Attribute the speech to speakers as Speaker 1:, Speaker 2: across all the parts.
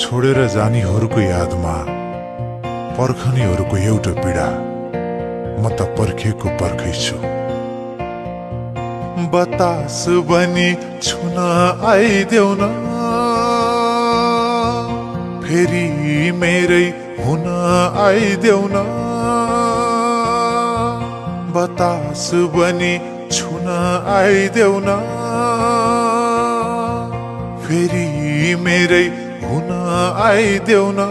Speaker 1: छोडेर जानीहरूको यादमा पर्खनीहरूको एउटा पीडा म त पर्खेको पर्खै छु। बतास बनी छुन आइदेऊ न, फेरि मेरै हुन आइदेऊ न। बतास बनी छुन आइदेऊ न, फेरि मेरै हुन आइदेऊ न।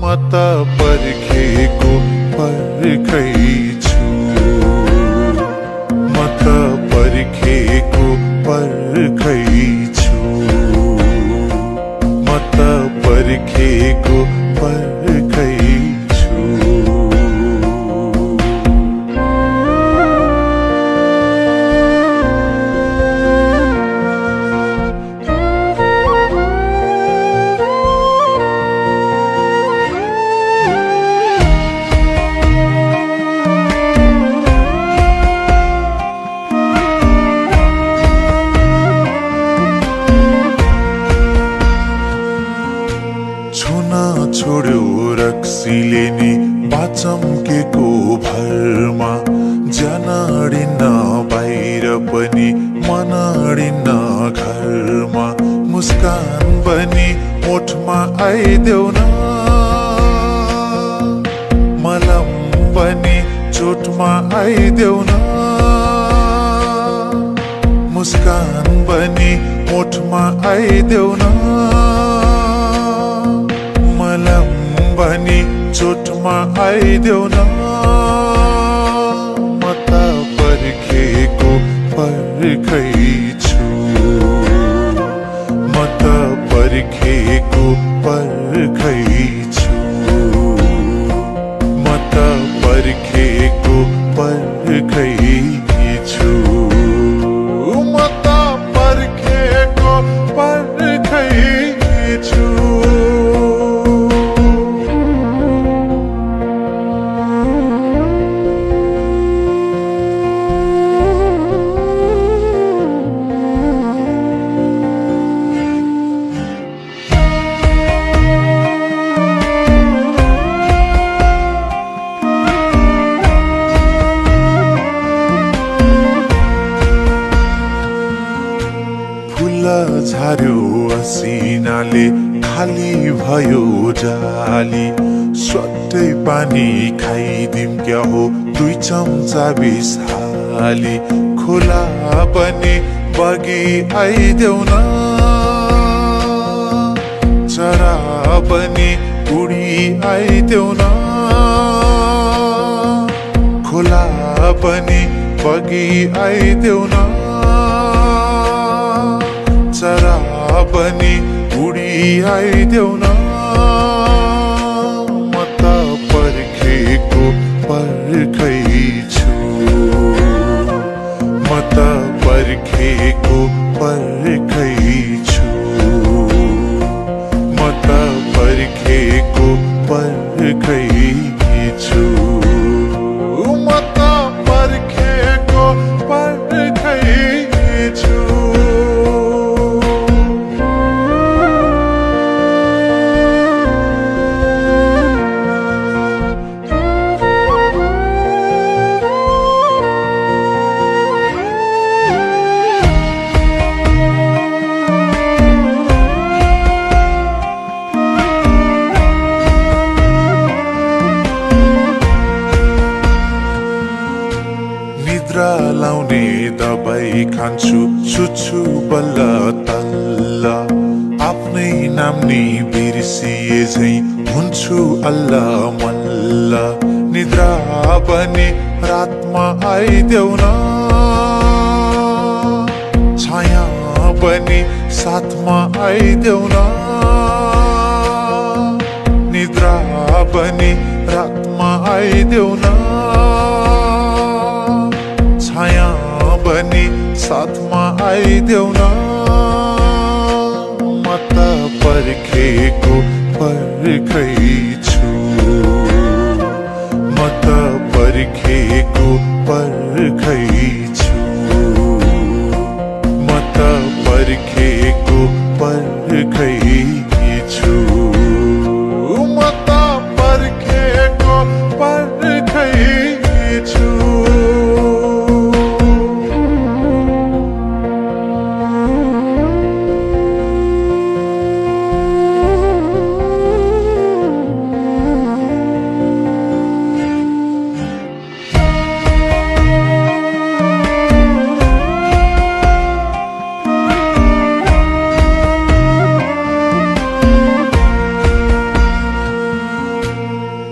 Speaker 1: म त पर्खेको पर्खै छु, म त पर्खेको पर्खै छु, म त पर्खेको पर्खै छु। छोड्यो रक्सीले नि बाचम्केको भरमा, ज्यान अडिन्न बाहिर पनि मन अडिन्न घरमा। मुस्कान बनी ओठमा आइदेऊ न, मलम बनी चोटमा आइदेऊ न। मुस्कान बनी ओठमा आइदेऊ न, मलम बनी चोटमा आइदेऊ न। म त पर्खेको पर्खै छु, म त पर्खेको पर्खै छु, म त पर्खेको पर्खै छु, म त पर्खेको पर्खै छु। झार्यो असिनाले खाली भयो जाली, स्वाटै पानी खाइदिम क्या हो 2 चम्चा बिस हाली। खोला पनि बगी आइदेऊ न, चरा पनि उडी आइदेऊ न। खोला पनि बगी आइदेऊ न, चरा पनि उडी आइदेऊ न। म त पर्खेको पर्खै छु, म त पर्खेको पर्खै छु, म त पर्खेको पर्खै छु, म त पर्खेको पर्खै छु। निद्रा लाउने दबाई खान्छु, सुत्छु बल्ल तल्ल। आफ्नै नाम नि बिर्सिए झै हुन्छु अल्ल मल्ल। निद्रा पनि रातमा आइदेऊ न, छाया पनि साथमा आइदेऊ न। निद्रा पनि रातमा आइदेऊ न, छाया पनि साथमा आइदेऊ न। म त पर्खेको पर्खै छु, म त पर्खेको पर्खै छु, म त पर्खेको पर्खैछु म त पर्खेको पर्खैछु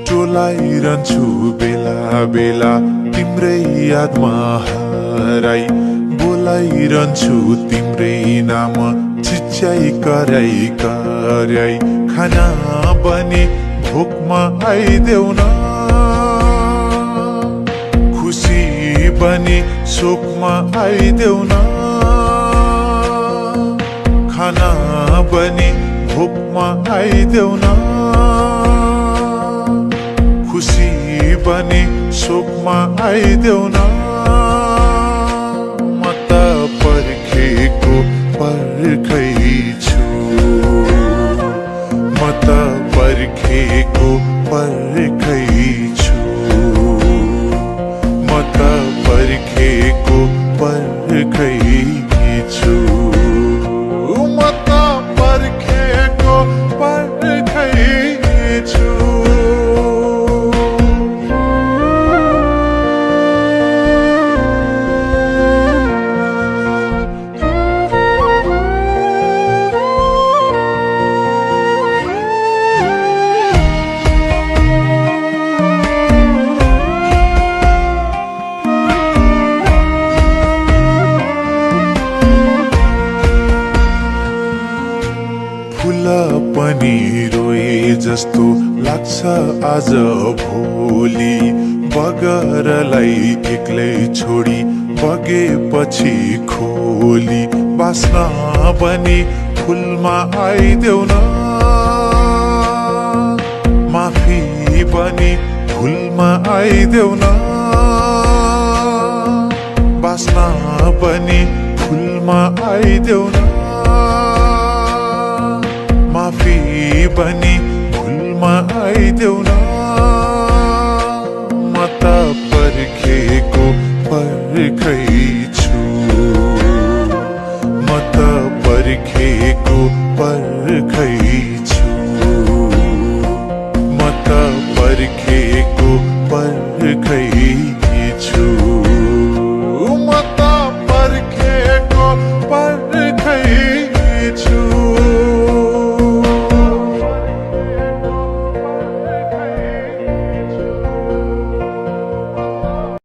Speaker 1: टोलाइरहन्छु बेला बेला तिम्रै यादमा हराई बोलाइरहन्छु तिम्रै नाम चिच्याइ कराई कराई खाना बने भोकमा आइदेऊ न खुसी बने शोकमा आइदेऊ न खाना बने भोकमा आइदेऊ न खुसी बने शोकमा आइदेऊ न म त पर्खेको पर्खैछु म त पर्खेको पर्खैछु म त पर्खेको पर्खैछु म त पर्खेको पर्खैछु फूल पनि रोए जस्तो लाग्छ आज भोलि बगरलाई एक्लै छोडी बगेपछि खोली बास्न पनि फुलमा आइदेऊ न माफी पनि फुलमा आइदेऊ न बास्न पनि फुलमा आइदेऊ न माफी बनी भुलमा आइदेऊ न म त पर्खेको पर्खैछु म त पर्खेको पर्खैछु म त पर्खेको पर्खैछु